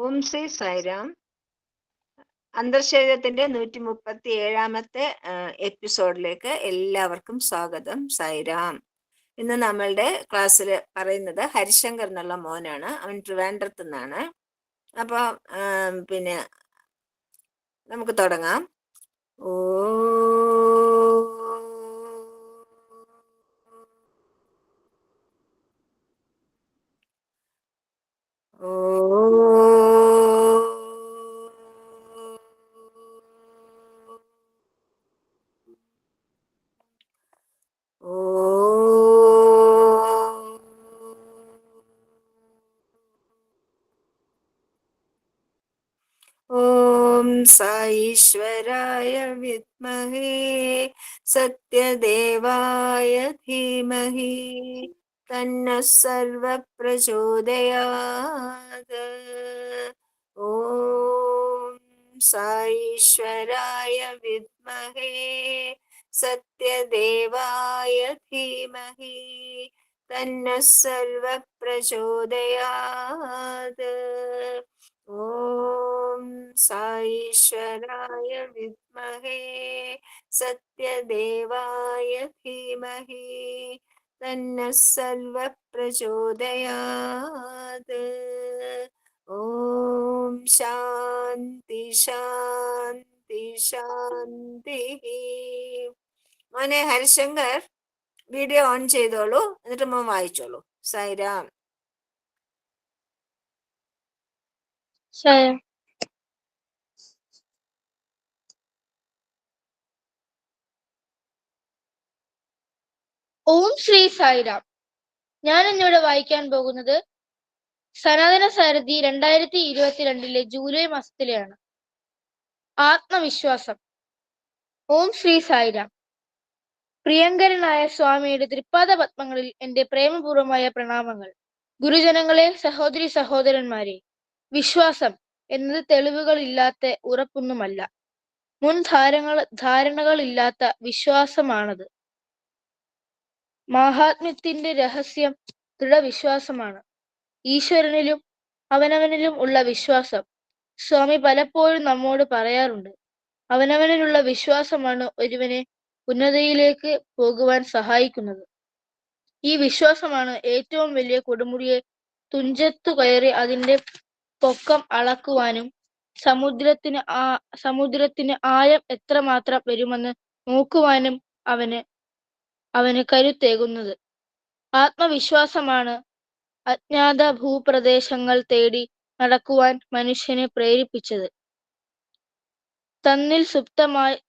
ഓം ശ്രീ സായിരാം. അന്തർശരീരത്തിന്റെ 137ാമത്തെ എപ്പിസോഡിലേക്ക് എല്ലാവർക്കും സ്വാഗതം. സായിരാം. ഇന്ന് നമ്മളുടെ ക്ലാസ്സിൽ പറയുന്നത് ഹരിശങ്കർ എന്നുള്ള മോനാണ്. അവൻ ട്രിവാൻഡ്രത്ത് നിന്നാണ്. അപ്പോൾ പിന്നെ നമുക്ക് തുടങ്ങാം. ഓ ഓം സായീശ്വരായ വിദ്മഹേ സത്യദേവായ ധീമഹി തന്നഃ സർവ പ്രചോദയാത്. ഓം സായീശ്വരായ വിദ്മഹേ സത്യദേവായ ധീമഹി തന്നഃ സർവ പ്രചോദയാത്. ഓം സായീശ്വരായ വിദ്മഹേ സത്യദേവായ ധീമഹി തന്നഃ സർവ പ്രചോദയാത്. ഓം ശാന്തി ശാന്തി ശാന്തി. മോനെ ഹരിശങ്കർ, വീഡിയോ ഓൺ ചെയ്തോളൂ, എന്നിട്ട് മോൻ വായിച്ചോളൂ. സായിരാം. ഓം ശ്രീ സായിരാം. ഞാൻ ഇന്നിവിടെ വായിക്കാൻ പോകുന്നത് സനാതന സാരഥി 2022 ജൂലൈ മാസത്തിലെയാണ്. ആത്മവിശ്വാസം. ഓം ശ്രീ സായിരാം. പ്രിയങ്കരനായ സ്വാമിയുടെ തൃപ്പാദ പത്മങ്ങളിൽ എന്റെ പ്രേമപൂർവമായ പ്രണാമങ്ങൾ. ഗുരുജനങ്ങളെ, സഹോദരി സഹോദരന്മാരെ, വിശ്വാസം എന്നത് തെളിവുകളില്ലാത്ത ഉറപ്പൊന്നുമല്ല, മുൻ ധാരണകളില്ലാത്ത വിശ്വാസമാണത്. മാഹാത്മ്യത്തിന്റെ രഹസ്യം ദൃഢവിശ്വാസമാണ്. ഈശ്വരനിലും അവനവനിലും ഉള്ള വിശ്വാസം. സ്വാമി പലപ്പോഴും നമ്മോട് പറയാറുണ്ട്, അവനവനിലുള്ള വിശ്വാസമാണ് ഒരുവനെ ഉന്നതിയിലേക്ക് പോകുവാൻ സഹായിക്കുന്നത്. ഈ വിശ്വാസമാണ് ഏറ്റവും വലിയ കൊടുമുടിയെ തുഞ്ചത്തു കയറി അതിന്റെ പൊക്കം അളക്കുവാനും സമുദ്രത്തിന് ആഴം എത്രമാത്രം വരുമെന്ന് നോക്കുവാനും അവന് കരുത്തേകുന്നത്. ആത്മവിശ്വാസമാണ് അജ്ഞാത ഭൂപ്രദേശങ്ങൾ തേടി നടക്കുവാൻ മനുഷ്യനെ പ്രേരിപ്പിച്ചത്. തന്നിൽ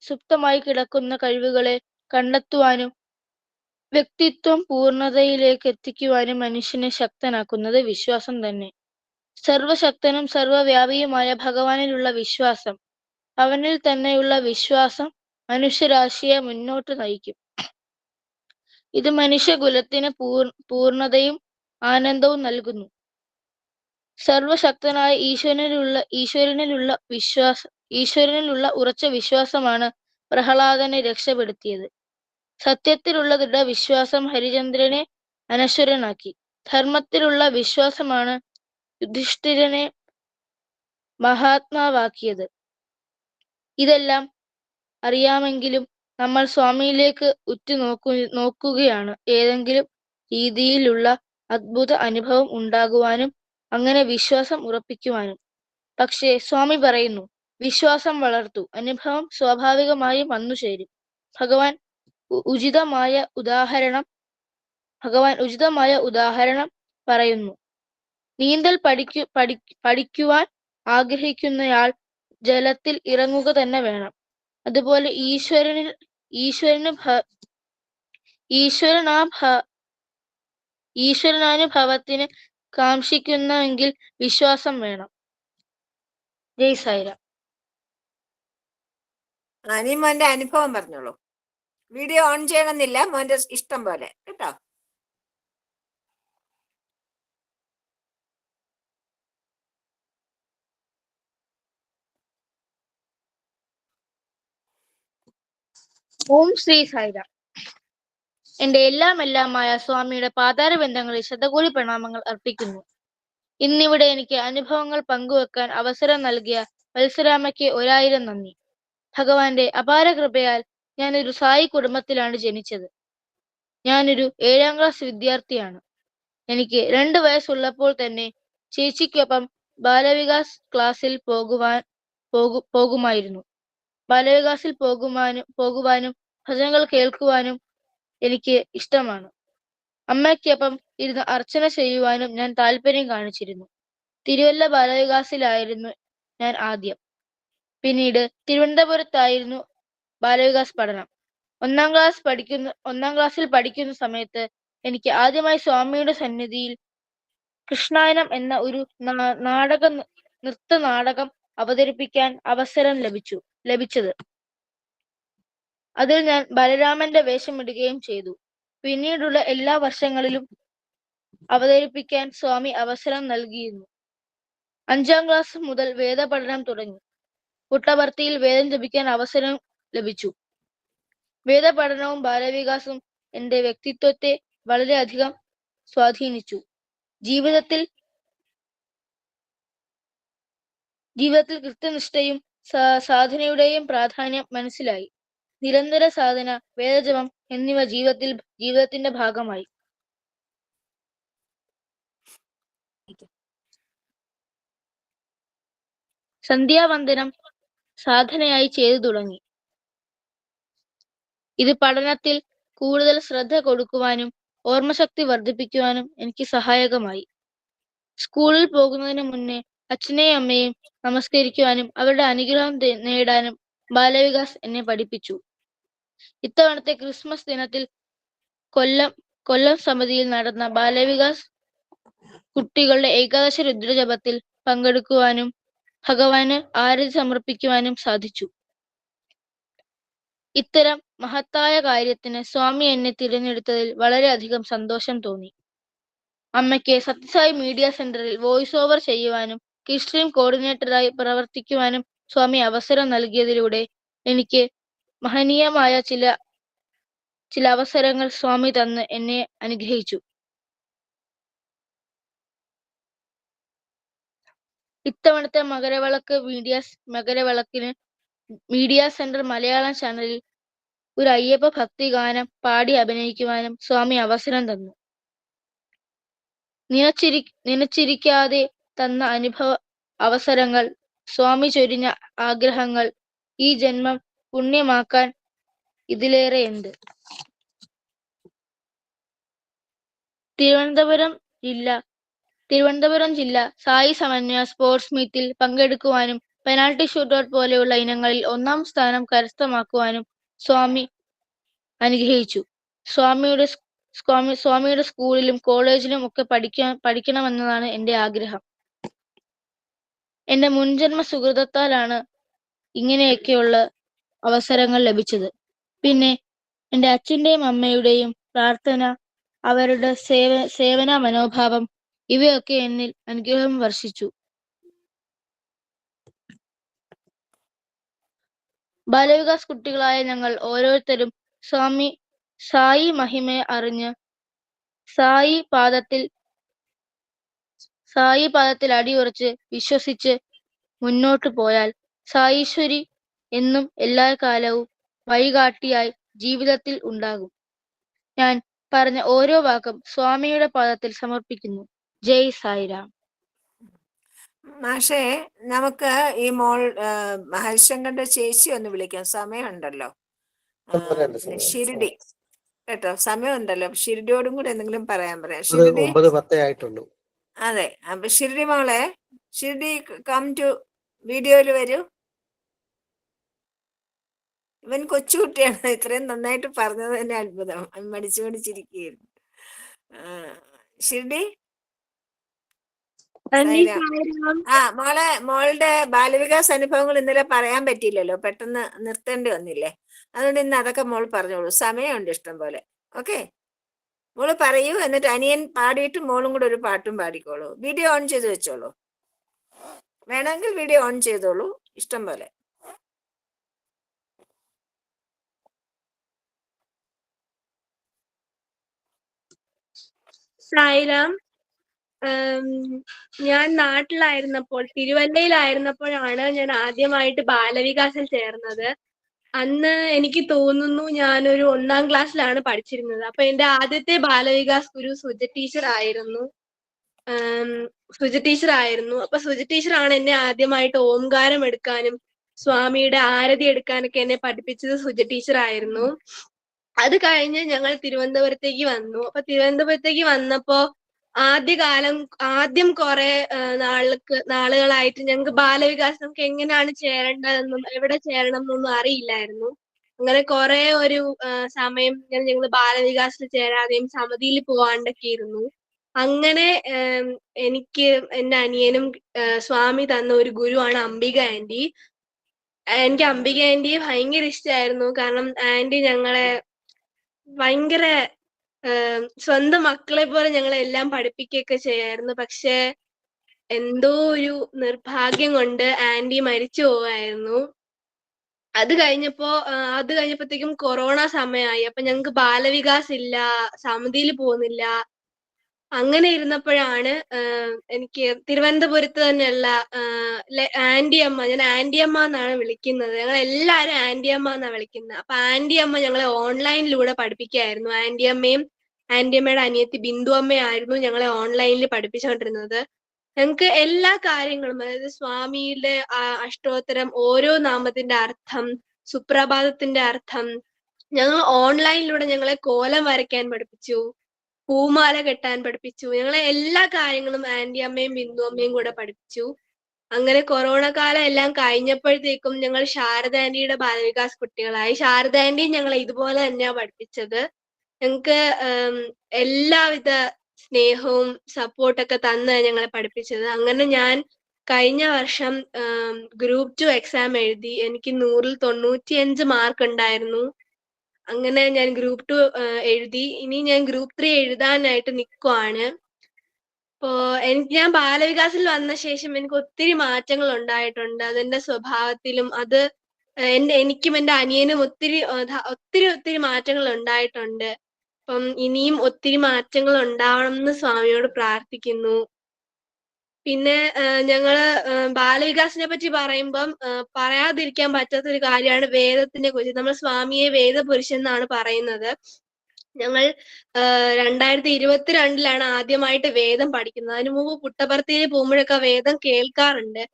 സുപ്തമായി കിടക്കുന്ന കഴിവുകളെ കണ്ടെത്തുവാനും വ്യക്തിത്വം പൂർണ്ണതയിലേക്ക് എത്തിക്കുവാനും മനുഷ്യനെ ശക്തനാക്കുന്നത് വിശ്വാസം തന്നെ. സർവശക്തനും സർവവ്യാപിയുമായ ഭഗവാനിലുള്ള വിശ്വാസം, അവനിൽ തന്നെയുള്ള വിശ്വാസം മനുഷ്യരാശിയെ മുന്നോട്ട് നയിക്കും. ഇത് മനുഷ്യകുലത്തിന് പൂർണ്ണതയും ആനന്ദവും നൽകുന്നു. സർവശക്തനായ ഈശ്വരനിലുള്ള ഉറച്ച വിശ്വാസമാണ് പ്രഹ്ലാദനെ രക്ഷപ്പെടുത്തിയത്. സത്യത്തിലുള്ള ദൃഢവിശ്വാസം ഹരിചന്ദ്രനെ അനശ്വരനാക്കി. ധർമ്മത്തിലുള്ള വിശ്വാസമാണ് യുധിഷ്ഠിരനെ മഹാത്മാവാക്കിയത്. ഇതെല്ലാം അറിയാമെങ്കിലും നമ്മൾ സ്വാമിയിലേക്ക് നോക്കുകയാണ് ഏതെങ്കിലും രീതിയിലുള്ള അദ്ഭുത അനുഭവം ഉണ്ടാകുവാനും അങ്ങനെ വിശ്വാസം ഉറപ്പിക്കുവാനും. പക്ഷേ സ്വാമി പറയുന്നു, വിശ്വാസം വളർത്തൂ, അനുഭവം സ്വാഭാവികമായും വന്നുചേരും. ഭഗവാൻ ഉചിതമായ ഉദാഹരണം പറയുന്നു. നീന്തൽ പഠിക്കുവാൻ ആഗ്രഹിക്കുന്നയാൾ ജലത്തിൽ ഇറങ്ങുക തന്നെ വേണം. അതുപോലെ ഈശ്വരനാനുഭവത്തിന് കാംക്ഷിക്കുന്നെങ്കിൽ വിശ്വാസം വേണം. ജയ് സായിരാം. നീ മോന്റെ അനുഭവം പറഞ്ഞോളൂ. വീഡിയോ ഓൺ ചെയ്യണമെന്നില്ല, മോന്റെ ഇഷ്ടം പോലെ കേട്ടോ. ഓം ശ്രീ സായിരാം. എന്റെ എല്ലാമായ സ്വാമിയുടെ പാതാരബന്ധങ്ങളിൽ ശതകോടി പ്രണാമങ്ങൾ അർപ്പിക്കുന്നു. ഇന്നിവിടെ എനിക്ക് അനുഭവങ്ങൾ പങ്കുവെക്കാൻ അവസരം നൽകിയ വത്സരാമയ്ക്ക് 1000 നന്ദി. ഭഗവാന്റെ അപാര കൃപയാൽ ഞാനൊരു സായി കുടുംബത്തിലാണ് ജനിച്ചത്. ഞാനൊരു 7ാം ക്ലാസ് വിദ്യാർത്ഥിയാണ്. എനിക്ക് 2 വയസ്സുള്ളപ്പോൾ തന്നെ ചേച്ചിക്കൊപ്പം ബാലവികാസ് ക്ലാസ്സിൽ പോകുമായിരുന്നു. ബാലവികാസിൽ പോകുവാനും ഭജനകൾ കേൾക്കുവാനും എനിക്ക് ഇഷ്ടമാണ്. അമ്മയ്ക്കൊപ്പം ഇരുന്ന് അർച്ചന ചെയ്യുവാനും ഞാൻ താല്പര്യം കാണിച്ചിരുന്നു. തിരുവല്ല ബാലവികാസിലായിരുന്നു ഞാൻ ആദ്യം. പിന്നീട് തിരുവനന്തപുരത്തായിരുന്നു ബാലവികാസ് പഠനം. 1ാം ക്ലാസ്സിൽ പഠിക്കുന്ന സമയത്ത് എനിക്ക് ആദ്യമായി സ്വാമിയുടെ സന്നിധിയിൽ കൃഷ്ണായനം എന്ന ഒരു നൃത്ത നാടകം അവതരിപ്പിക്കാൻ അവസരം ലഭിച്ചത്. അതിൽ ഞാൻ ബലരാമന്റെ വേഷമിടുകയും ചെയ്തു. പിന്നീടുള്ള എല്ലാ വർഷങ്ങളിലും അവതരിപ്പിക്കാൻ സ്വാമി അവസരം നൽകിയിരുന്നു. 5ാം ക്ലാസ് മുതൽ വേദപഠനം തുടങ്ങി. പുട്ടപർത്തിയിൽ വേദം ജപിക്കാൻ അവസരം ലഭിച്ചു. വേദപഠനവും ബാലവികാസവും എന്റെ വ്യക്തിത്വത്തെ വളരെയധികം സ്വാധീനിച്ചു. ജീവിതത്തിൽ കൃത്യനിഷ്ഠയും സാധനയുടെയും പ്രാധാന്യം മനസ്സിലായി. നിരന്തര സാധന, വേദജപം എന്നിവ ജീവിതത്തിന്റെ ഭാഗമായി. സന്ധ്യാവന്ദനം സാധനയായി ചെയ്തു തുടങ്ങി. ഇത് പഠനത്തിൽ കൂടുതൽ ശ്രദ്ധ കൊടുക്കുവാനും ഓർമ്മശക്തി വർദ്ധിപ്പിക്കുവാനും എനിക്ക് സഹായകമായി. സ്കൂളിൽ പോകുന്നതിന് മുന്നേ അച്ഛനെയും അമ്മയെയും നമസ്കരിക്കുവാനും അവരുടെ അനുഗ്രഹം നേടാനും ബാലവികാസ് എന്നെ പഠിപ്പിച്ചു. ഇത്തവണത്തെ ക്രിസ്മസ് ദിനത്തിൽ കൊല്ലം സമിതിയിൽ നടന്ന ബാലവികാസ് കുട്ടികളുടെ ഏകാദശ രുദ്രജപത്തിൽ പങ്കെടുക്കുവാനും ഭഗവാന് ആരതി സമർപ്പിക്കുവാനും സാധിച്ചു. ഇത്തരം മഹത്തായ കാര്യത്തിന് സ്വാമി എന്നെ തിരഞ്ഞെടുത്തതിൽ വളരെയധികം സന്തോഷം തോന്നി. അമ്മയ്ക്ക് സത്യസായി മീഡിയ സെന്ററിൽ വോയിസ് ഓവർ ചെയ്യുവാനും കിഡ്സ് സ്ട്രീം കോർഡിനേറ്ററായി പ്രവർത്തിക്കുവാനും സ്വാമി അവസരം നൽകിയതിലൂടെ എനിക്ക് മഹനീയമായ ചില അവസരങ്ങൾ സ്വാമി തന്ന് എന്നെ അനുഗ്രഹിച്ചു. ഇത്തവണത്തെ മകരവിളക്കിന് മീഡിയ സെന്റർ മലയാളം ചാനലിൽ ഒരു അയ്യപ്പ ഭക്തി ഗാനം പാടി അഭിനയിക്കുവാനും സ്വാമി അവസരം തന്നു. നിനച്ചിരിക്കാതെ തന്ന അവസരങ്ങൾ, സ്വാമി ചൊരിഞ്ഞ ആഗ്രഹങ്ങൾ, ഈ ജന്മം പുണ്യമാക്കാൻ ഇതിലേറെ എന്ത്. തിരുവനന്തപുരം ജില്ല സായി സമന്വയ സ്പോർട്സ് മീറ്റിൽ പങ്കെടുക്കുവാനും പെനാൽറ്റി ഷൂട്ടൌട്ട് പോലെയുള്ള ഇനങ്ങളിൽ 1ാം സ്ഥാനം കരസ്ഥമാക്കുവാനും സ്വാമി അനുഗ്രഹിച്ചു. സ്വാമിയുടെ സ്കൂളിലും കോളേജിലും ഒക്കെ പഠിക്കണമെന്നതാണ് എന്റെ ആഗ്രഹം. എന്റെ മുൻജന്മ സുകൃതത്താലാണ് ഇങ്ങനെയൊക്കെയുള്ള അവസരങ്ങൾ ലഭിച്ചത്. പിന്നെ എന്റെ അച്ഛന്റെയും അമ്മയുടെയും പ്രാർത്ഥന, അവരുടെ സേവന മനോഭാവം ഇവയൊക്കെ എന്നിൽ അനുഗ്രഹം വർഷിച്ചു. ബാലവികാസ് കുട്ടികളായ ഞങ്ങൾ ഓരോരുത്തരും സായി മഹിമയെ അറിഞ്ഞ് സായി പാദത്തിൽ അടിയുറച്ച് വിശ്വസിച്ച് മുന്നോട്ടു പോയാൽ സായീശ്വരി എന്നും എല്ലാ കാലവും വഴികാട്ടിയായി ജീവിതത്തിൽ ഉണ്ടാകും. ഞാൻ പറഞ്ഞ ഓരോ വാക്കും സ്വാമിയുടെ പാദത്തിൽ സമർപ്പിക്കുന്നു. ജയ് സായിരാം. മാഷേ, നമുക്ക് ഈ ഹരിശങ്കറിന്റെ ചേച്ചി ഒന്ന് വിളിക്കാം. സമയമുണ്ടല്ലോ. ഷിരിഡി കേട്ടോ, സമയമുണ്ടല്ലോ. ഷിരിഡിയോടും കൂടെ എന്തെങ്കിലും പറയാൻ. ഷിരിഡി 9:10 ആയിട്ടുള്ളൂ. അതെ, അപ്പൊ ഷിരിഡി മോളെ, ഷിരിഡി കം ടു വീഡിയോയിൽ വരൂ. ഇവൻ കൊച്ചുകുട്ടിയാണ്, ഇത്രയും നന്നായിട്ട് പറഞ്ഞത് തന്നെ അത്ഭുതം. മടിച്ചിരിക്കുകയായിരുന്നു. ഷിരിഡി മോളുടെ ബാലവികാസ് അനുഭവങ്ങൾ ഇന്നലെ പറയാൻ പറ്റിയില്ലല്ലോ, പെട്ടെന്ന് നിർത്തേണ്ടി വന്നില്ലേ. അതുകൊണ്ട് ഇന്ന് അതൊക്കെ മോൾ പറഞ്ഞോളൂ, സമയമുണ്ട് ഇഷ്ടം പോലെ. ഓക്കെ, മോള് പറയൂ. എന്നിട്ട് അനിയൻ പാടിയിട്ട് മോളും കൂടെ ഒരു പാട്ടും പാടിക്കോളൂ. വീഡിയോ ഓൺ ചെയ്ത് വെച്ചോളൂ. വേണമെങ്കിൽ വീഡിയോ ഓൺ ചെയ്തോളൂ, ഇഷ്ടം പോലെ. സായിരാം. ഞാൻ നാട്ടിലായിരുന്നപ്പോൾ, തിരുവല്ലയിലായിരുന്നപ്പോഴാണ് ഞാൻ ആദ്യമായിട്ട് ബാലവികാസിൽ ചേർന്നത്. അന്ന് എനിക്ക് തോന്നുന്നു ഞാനൊരു 1-ാം ക്ലാസ്സിലാണ് പഠിച്ചിരുന്നത്. അപ്പൊ എന്റെ ആദ്യത്തെ ബാലവികാസ് ഗുരു സുജ ടീച്ചർ ആയിരുന്നു. അപ്പൊ സുജ ടീച്ചറാണ് എന്നെ ആദ്യമായിട്ട് ഓംകാരം എടുക്കാനും സ്വാമിയുടെ ആരതി എടുക്കാനൊക്കെ എന്നെ പഠിപ്പിച്ചത് സുജ ടീച്ചർ ആയിരുന്നു. അത് കഴിഞ്ഞ് ഞങ്ങൾ തിരുവനന്തപുരത്തേക്ക് വന്നു. അപ്പൊ തിരുവനന്തപുരത്തേക്ക് വന്നപ്പോ ആദ്യം കുറെ നാളുകളായിട്ട് ഞങ്ങൾക്ക് ബാലവികാസ് നമുക്ക് എങ്ങനെയാണ് ചേരേണ്ടതെന്നും എവിടെ ചേരണം എന്നൊന്നും അറിയില്ലായിരുന്നു. അങ്ങനെ കുറെ ഒരു സമയം ഞങ്ങൾ ബാലവികാസിൽ ചേരാതെയും സമിതിയിൽ പോവാണ്ടൊക്കെ ഇരുന്നു. അങ്ങനെ എനിക്ക് എന്റെ അനിയനും സ്വാമി തന്ന ഒരു ഗുരുവാണ് അംബിക ആന്റി. എനിക്ക് അംബിക ആന്റിയെ ഭയങ്കര ഇഷ്ടമായിരുന്നു. കാരണം ആന്റി ഞങ്ങളെ ഭയങ്കര സ്വന്തം മക്കളെ പോലെ ഞങ്ങളെ എല്ലാം പഠിപ്പിക്കുകയൊക്കെ ചെയ്യായിരുന്നു. പക്ഷെ എന്തോ ഒരു നിർഭാഗ്യം കൊണ്ട് ആന്റി മരിച്ചു പോവായിരുന്നു. അത് കഴിഞ്ഞപ്പോഴത്തേക്കും കൊറോണ സമയമായി. അപ്പൊ ഞങ്ങക്ക് ബാലവികാസ് ഇല്ല, സമിതിയിൽ പോകുന്നില്ല. അങ്ങനെ ഇരുന്നപ്പോഴാണ് എനിക്ക് തിരുവനന്തപുരത്ത് തന്നെയുള്ള ആന്റിയമ്മ, ഞാൻ ആന്റിയമ്മ എന്നാണ് വിളിക്കുന്നത്, ഞങ്ങൾ എല്ലാരും ആന്റിയമ്മ എന്നാണ് വിളിക്കുന്നത്. അപ്പൊ ആന്റിയമ്മ ഞങ്ങളെ ഓൺലൈനിലൂടെ പഠിപ്പിക്കുകയായിരുന്നു. ആന്റിയമ്മയുടെ അനിയത്തി ബിന്ദു അമ്മയായിരുന്നു ഞങ്ങളെ ഓൺലൈനിൽ പഠിപ്പിച്ചുകൊണ്ടിരുന്നത്. ഞങ്ങൾക്ക് എല്ലാ കാര്യങ്ങളും, അതായത് സ്വാമിയുടെ അഷ്ടോത്തരം, ഓരോ നാമത്തിന്റെ അർത്ഥം, സുപ്രഭാതത്തിന്റെ അർത്ഥം, ഞങ്ങൾ ഓൺലൈനിലൂടെ ഞങ്ങളെ കോലം വരയ്ക്കാൻ പഠിപ്പിച്ചു, പൂമാല കെട്ടാൻ പഠിപ്പിച്ചു. ഞങ്ങളെ എല്ലാ കാര്യങ്ങളും ആന്റിയമ്മയും ബിന്ദു അമ്മയും കൂടെ പഠിപ്പിച്ചു. അങ്ങനെ കൊറോണ കാലം എല്ലാം കഴിഞ്ഞപ്പോഴത്തേക്കും ഞങ്ങൾ ശാരദ ആന്റിയുടെ ബാലവികാസ് കുട്ടികളായി. ശാരദ ആന്റി ഞങ്ങളെ ഇതുപോലെ തന്നെയാ പഠിപ്പിച്ചത്. ഞങ്ങൾക്ക് എല്ലാവിധ സ്നേഹവും സപ്പോർട്ടൊക്കെ തന്ന് ഞങ്ങളെ പഠിപ്പിച്ചത്. അങ്ങനെ ഞാൻ കഴിഞ്ഞ വർഷം ഗ്രൂപ്പ് 2 എക്സാം എഴുതി. എനിക്ക് 100-ൽ 95 മാർക്ക് ഉണ്ടായിരുന്നു. അങ്ങനെ ഞാൻ ഗ്രൂപ്പ് 2 എഴുതി. ഇനി ഞാൻ ഗ്രൂപ്പ് 3 എഴുതാനായിട്ട് നിൽക്കുവാണ്. ഞാൻ ബാലവികാസിൽ വന്ന ശേഷം എനിക്ക് ഒത്തിരി മാറ്റങ്ങൾ ഉണ്ടായിട്ടുണ്ട്. അതെന്റെ സ്വഭാവത്തിലും എനിക്കും എന്റെ അനിയനും ഒത്തിരി മാറ്റങ്ങൾ ഉണ്ടായിട്ടുണ്ട്. അപ്പം ഇനിയും ഒത്തിരി മാറ്റങ്ങൾ ഉണ്ടാവണം എന്ന് സ്വാമിയോട് പ്രാർത്ഥിക്കുന്നു. പിന്നെ ഞങ്ങള് ബാലവികാസിനെ പറ്റി പറയുമ്പം പറയാതിരിക്കാൻ പറ്റാത്തൊരു കാര്യമാണ് വേദത്തിനെ കുറിച്ച്. നമ്മൾ സ്വാമിയെ വേദപുരുഷൻ എന്നാണ് പറയുന്നത്. ഞങ്ങൾ 2022 ആദ്യമായിട്ട് വേദം പഠിക്കുന്നത്. അതിനു മുമ്പ് പുട്ടപർത്തിയിൽ പോകുമ്പോഴൊക്കെ വേദം കേൾക്കാറുണ്ട്.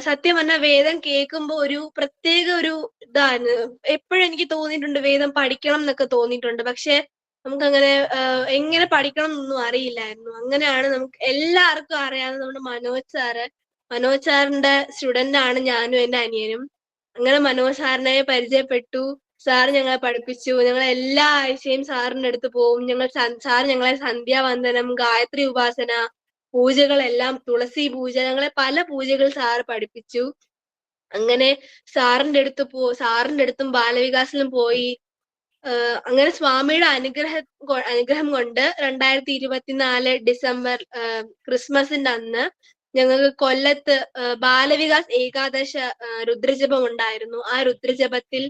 സത്യം പറഞ്ഞാൽ വേദം കേൾക്കുമ്പോൾ ഒരു പ്രത്യേക ഒരു ഇതാണ്. എപ്പോഴും എനിക്ക് തോന്നിയിട്ടുണ്ട് വേദം പഠിക്കണം എന്നൊക്കെ തോന്നിയിട്ടുണ്ട്. പക്ഷെ നമുക്കങ്ങനെ എങ്ങനെ പഠിക്കണം എന്നൊന്നും അറിയില്ലായിരുന്നു. അങ്ങനെയാണ് നമുക്ക് എല്ലാവർക്കും അറിയാവുന്ന നമ്മുടെ മനോജ് സാറിന്റെ സ്റ്റുഡന്റ് ആണ് ഞാനും എന്റെ അനിയനും. അങ്ങനെ മനോജ് സാറിനെ പരിചയപ്പെട്ടു. സാർ ഞങ്ങളെ പഠിപ്പിച്ചു. ഞങ്ങൾ എല്ലാ ആഴ്ചയും സാറിന്റെ അടുത്ത് പോവും. സാർ ഞങ്ങളെ സന്ധ്യാവന്ദനം, ഗായത്രി ഉപാസന, പൂജകളെല്ലാം, തുളസി പൂജ, ഞങ്ങളെ പല പൂജകൾ സാർ പഠിപ്പിച്ചു. അങ്ങനെ സാറിന്റെ അടുത്തും ബാലവികാസിലും പോയി. അങ്ങനെ സ്വാമിയുടെ അനുഗ്രഹം കൊണ്ട് 2024 ഡിസംബർ ക്രിസ്മസിന്റെ അന്ന് ഞങ്ങൾക്ക് കൊല്ലത്ത് ബാലവികാസ് ഏകാദശ രുദ്രജപം ഉണ്ടായിരുന്നു. ആ രുദ്രജപത്തിൽ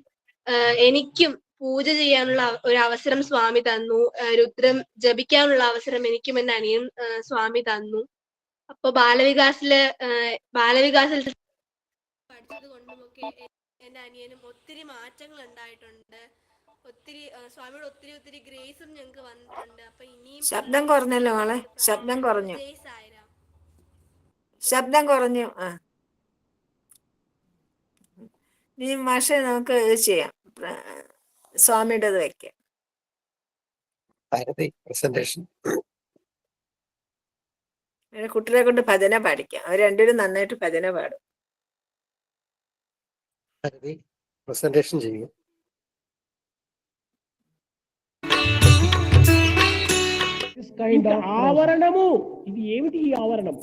എനിക്കും പൂജ ചെയ്യാനുള്ള ഒരു അവസരം സ്വാമി തന്നു. രുദ്രം ജപിക്കാനുള്ള അവസരം എനിക്കും എന്റെ അനിയനും സ്വാമി തന്നു. അപ്പൊ ബാലവികാസിൽ പഠിച്ചത് കൊണ്ടുമൊക്കെ എന്റെ അനിയനും ഒത്തിരി മാറ്റങ്ങൾ ഉണ്ടായിട്ടുണ്ട്. സ്വാമിയുടെ ഒത്തിരി ഗ്രേസും ഞങ്ങൾക്ക് വന്നിട്ടുണ്ട്. അപ്പൊ ഇനിയും ശബ്ദം കുറഞ്ഞല്ലോ മോളെ, ശബ്ദം കുറഞ്ഞു. നീ മാഷെ നമുക്ക് ഇത് ചെയ്യാം, സ്വാമിയുടേത് വെക്കാം. കുട്ടികളെ കൊണ്ട് ഭജന പാടിക്കാം. അവർ രണ്ടുപേരും നന്നായിട്ട് ഭജന പാടും. പ്രസന്റേഷൻ ചെയ്യും. ఆవరణము ఇది ఏమిటి? ఈ ఆవరణం,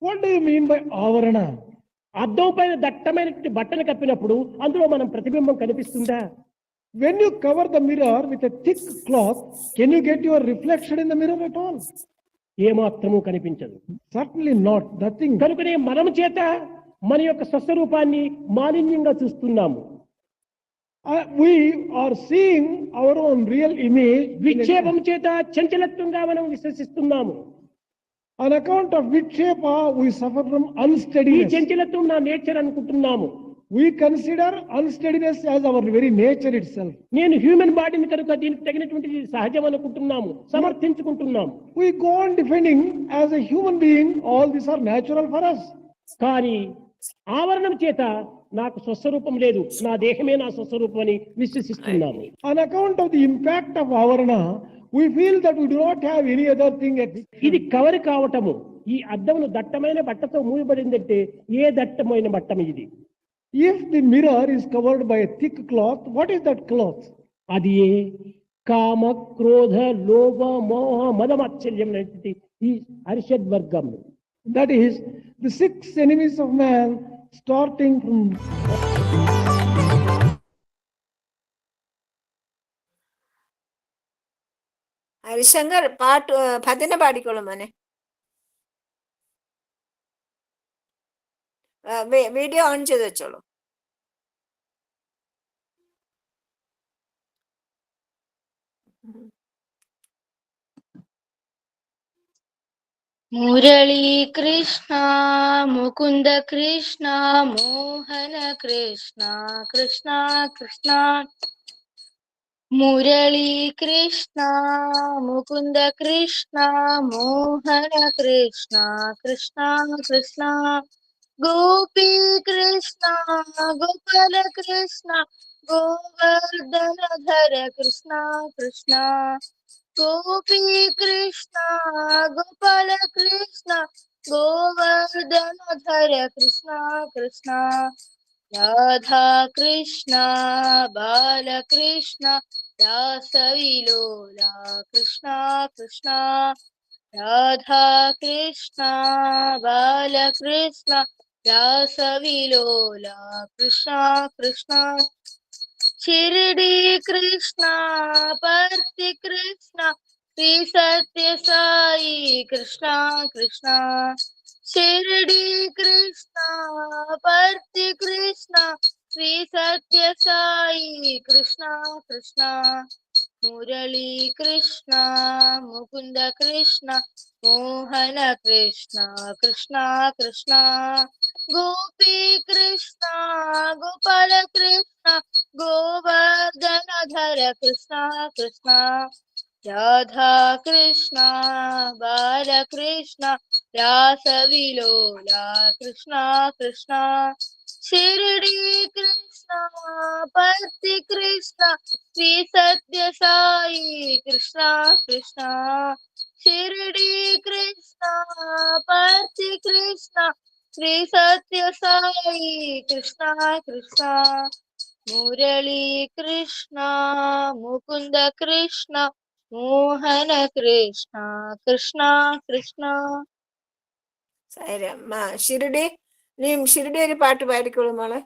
what do you mean by ఆవరణ? అద్దం పైన దట్టమైన బట్టలు కప్పినప్పుడు అందులో మనం ప్రతిబింబం కనిపిస్తుందా? When you cover the mirror with a thick cloth, can you get your reflection in the mirror at all? ఏమాత్రము కనిపించదు. Certainly not. Nothing. కనుకనే మనము చేత మన యొక్క స్వస్వరూపాన్ని మాలిన్యంగా చూస్తున్నాము. We are seeing our own real image. విక్షేపం చేత చంచలత్వంగా మనం విశ్వసిస్తున్నాము. On account of vikshepa, we suffer from unsteadiness. ఈ చంచలత్వం నా నేచర్ అనుకుంటున్నాము. We consider unsteadiness as our very nature itself. నేను హ్యూమన్ బాడీని కనుక దీనికి తగినటువంటి సహజం అనుకుంటున్నాము, సమర్థించుకుంటున్నాము. We go on defending as a human being, all these are natural for us. కానీ ఆవరణం చేత నాకు స్వస్వరూపం లేదు, నా దేహమే నా స్వస్వరూపం అని విశ్వసిస్తున్నాము. On account of the impact of avarana, we feel that we do not have any other thing. ఇది కవర్ కావటము. ఈ అద్దమును దట్టమైన బట్టతో మూయబడిందంటే ఏ దట్టమైన బట్టం ఇది? If the mirror is covered by a thick cloth, what is that cloth? అది కామ, క్రోధ, లోభ, మోహ, మదమాత్సర్యం అనేటువంటి ఈ అరిషడ్ వర్గం. That is the 6 enemies of man, starting from Harishankar പാട്ട് ഭജന പാടിക്കോളും മോനെ. വീഡിയോ ഓൺ ചെയ്ത് വെച്ചോളൂ. മുരളി കൃഷ്ണ മുകുന്ദ കൃഷ്ണ മോഹന കൃഷ്ണ കൃഷ്ണ കൃഷ്ണ. മുരളി കൃഷ്ണ മുകുന്ദ കൃഷ്ണ മോഹന കൃഷ്ണ കൃഷ്ണ കൃഷ്ണ. ഗോപി കൃഷ്ണ ഗോപാല കൃഷ്ണ ഗോവർദ്ധനധര കൃഷ്ണ കൃഷ്ണ. ഗോപി കൃഷ്ണ ഗോപാല കൃഷ്ണ ഗോവർദ്ധനധര കൃഷ്ണ കൃഷ്ണ. രാധാ കൃഷ്ണ ബാലകൃഷ്ണ രാസവിലോല കൃഷ്ണ കൃഷ്ണ. രാധാ കൃഷ്ണ ബാലകൃഷ്ണ രാസവിലോല കൃഷ്ണ കൃഷ്ണ. शिरडी कृष्ण पर्ति कृष्ण श्री सत्य साई कृष्ण कृष्ण. शिरडी कृष्ण पर्ति कृष्ण श्री सत्य साई कृष्ण कृष्ण. मुरली कृष्ण मुकुंद कृष्ण मोहन कृष्ण कृष्ण कृष्ण. गोपी कृष्ण गोपाल कृष्ण गोवर्धनधर कृष्ण कृष्ण. राधा कृष्ण बालकृष्ण रासविलोला कृष्ण कृष्ण. शिरडी कृष्ण पर्ति कृष्ण श्री सत्य साई कृष्ण कृष्ण. शिरडी कृष्ण पर्ति कृष्ण श्री सत्य साई कृष्ण कृष्ण. मुरली कृष्ण मुकुंद कृष्ण मोहन कृष्ण कृष्ण कृष्ण. സായിരാം. ഷിരിഡി, നീ ഷിരിഡി ഒരു പാട്ട് പാടിക്കോളൂ മോളെ.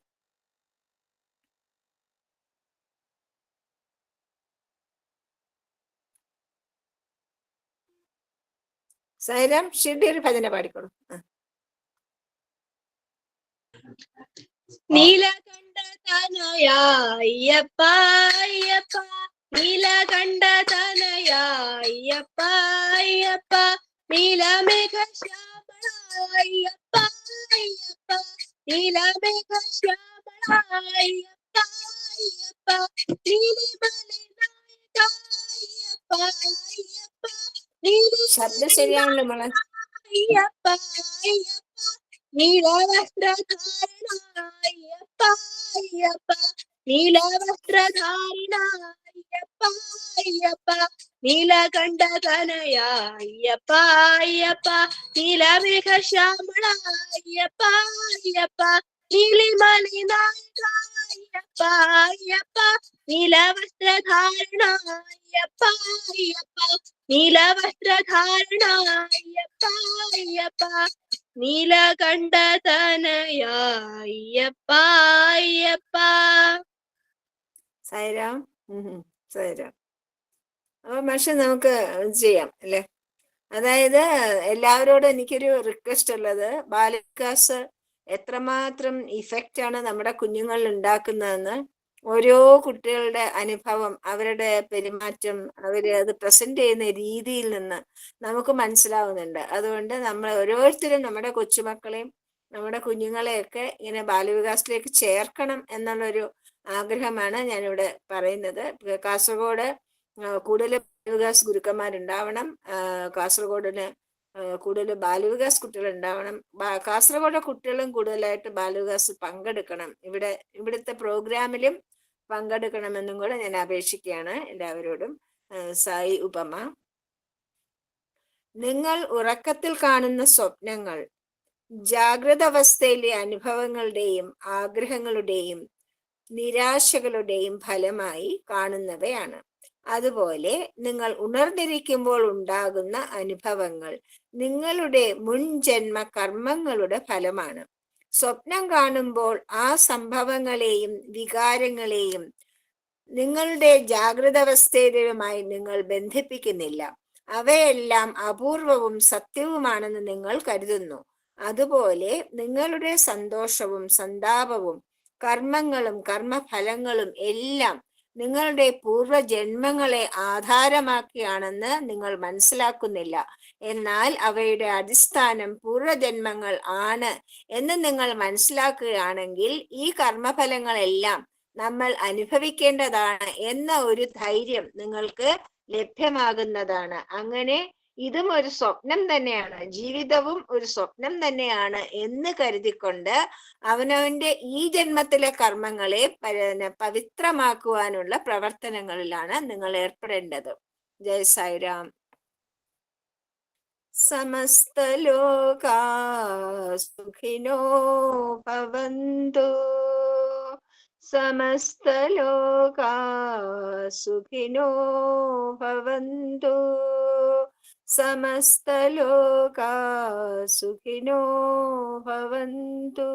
സായിരാം, ഷിരിഡി ഒരു ഭജന പാടിക്കോളൂ. നീലകണ്ഠ തനയ അയ്യപ്പ അയ്യപ്പ നീലകണ്ഠ തനയ അയ്യപ്പ അയ്യപ്പ നീലമേഘ ശ്യാമള അയ്യപ്പ അയ്യപ്പ നീലമേഘ ശ്യാമള അയ്യപ്പ അയ്യപ്പ നീലിമലൈ നായക അയ്യപ്പ അയ്യപ്പ ശബ്ദം ശരിയാണല്ലോ മോളെ. അയ്യപ്പ അയ്യപ്പ നീലവസ്ത്രധാരണ അയ്യപ്പ അയ്യപ്പ നീലവസ്ത്രധാരണ അയ്യപ്പ അയ്യപ്പ നീലകണ്ഠ തനയ അയ്യപ്പ അയ്യപ്പ നീലമേഘ ശ്യാമള അയ്യപ്പ അയ്യപ്പ നീലിമലൈ നായക അയ്യപ്പ അയ്യപ്പ നീലവസ്ത്രധാരണ അയ്യപ്പ അയ്യപ്പ നീലവസ്ത്രധാരണ അയ്യപ്പ അയ്യപ്പ നീലകണ്ഠ തനയ അയ്യപ്പ അയ്യപ്പ. സായിരാം. സായിരാം. അപ്പൊ പക്ഷെ നമുക്ക് ചെയ്യാം അല്ലേ? അതായത് എല്ലാവരോടും എനിക്കൊരു റിക്വസ്റ്റ് ഉള്ളത്, ബാലവികാസ് എത്രമാത്രം ഇഫക്റ്റ് ആണ് നമ്മുടെ കുഞ്ഞുങ്ങളിൽ ഉണ്ടാക്കുന്നതെന്ന് ഓരോ കുട്ടികളുടെ അനുഭവം, അവരുടെ പെരുമാറ്റം, അവര് അത് പ്രസന്റ് ചെയ്യുന്ന രീതിയിൽ നിന്ന് നമുക്ക് മനസ്സിലാവുന്നുണ്ട്. അതുകൊണ്ട് നമ്മൾ ഓരോരുത്തരും നമ്മുടെ കൊച്ചുമക്കളെയും നമ്മുടെ കുഞ്ഞുങ്ങളെയൊക്കെ ഇങ്ങനെ ബാലവികാസത്തിലേക്ക് ചേർക്കണം എന്നുള്ളൊരു ആഗ്രഹമാണ് ഞാനിവിടെ പറയുന്നത്. കാസർഗോഡ് കൂടുതൽ ബാലവികാസ് ഗുരുക്കന്മാരുണ്ടാവണം. കാസർഗോഡിന് കൂടുതൽ ബാലവികാസ് കുട്ടികൾ ഉണ്ടാവണം. കാസർഗോഡ് കുട്ടികളും കൂടുതലായിട്ട് ബാലവികാസ് പങ്കെടുക്കണം. ഇവിടുത്തെ പ്രോഗ്രാമിലും പങ്കെടുക്കണമെന്നും കൂടെ ഞാൻ അപേക്ഷിക്കുകയാണ് എല്ലാവരോടും. സായി ഉപമ. നിങ്ങൾ ഉറക്കത്തിൽ കാണുന്ന സ്വപ്നങ്ങൾ ജാഗ്രത അവസ്ഥയിലെ അനുഭവങ്ങളുടെയും ആഗ്രഹങ്ങളുടെയും നിരാശകളുടെയും ഫലമായി കാണുന്നവയാണ്. അതുപോലെ നിങ്ങൾ ഉണർന്നിരിക്കുമ്പോൾ ഉണ്ടാകുന്ന അനുഭവങ്ങൾ നിങ്ങളുടെ മുൻ ജന്മ കർമ്മങ്ങളുടെ ഫലമാണ്. സ്വപ്നം കാണുമ്പോൾ ആ സംഭവങ്ങളെയും വികാരങ്ങളെയും നിങ്ങളുടെ ജാഗ്രത അവസ്ഥയുമായി നിങ്ങൾ ബന്ധിപ്പിക്കുന്നില്ല. അവയെല്ലാം അപൂർവവും സത്യവുമാണെന്ന് നിങ്ങൾ കരുതുന്നു. അതുപോലെ നിങ്ങളുടെ സന്തോഷവും സന്താപവും കർമ്മങ്ങളും കർമ്മഫലങ്ങളും എല്ലാം നിങ്ങളുടെ പൂർവ്വജന്മങ്ങളെ ആധാരമാക്കിയാണെന്ന് നിങ്ങൾ മനസ്സിലാക്കുന്നില്ല. എന്നാൽ അവയുടെ അടിസ്ഥാനം പൂർവ്വജന്മങ്ങൾ ആണ് എന്ന് നിങ്ങൾ മനസ്സിലാക്കുകയാണെങ്കിൽ ഈ കർമ്മഫലങ്ങളെല്ലാം നമ്മൾ അനുഭവിക്കേണ്ടതാണ് എന്ന ഒരു ധൈര്യം നിങ്ങൾക്ക് ലഭ്യമാകുന്നതാണ്. അങ്ങനെ ഇതും ഒരു സ്വപ്നം തന്നെയാണ്, ജീവിതവും ഒരു സ്വപ്നം തന്നെയാണ് എന്ന് കരുതിക്കൊണ്ട് അവനവന്റെ ഈ ജന്മത്തിലെ കർമ്മങ്ങളെ പവിത്രമാക്കുവാനുള്ള പ്രവർത്തനങ്ങളിലാണ് നിങ്ങൾ ഏർപ്പെടേണ്ടത്. ജയ് സായിരാം. സമസ്തലോകാ സുഖിനോ ഭവന്തു. സമസ്തലോകാ സുഖിനോ ഭവന്തു. സമസ്തലോകാ സുഖിനോ ഭവന്തു.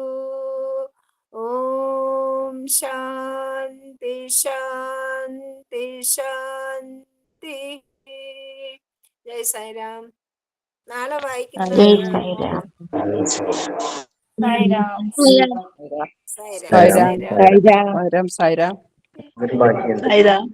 ഓം ശാന്തി ശാന്തി ശാന്തി. ജയ് സായിരാം. നാളെ വായിക്കുന്നത് സായിരാം. സായിരാം. സായിരാം.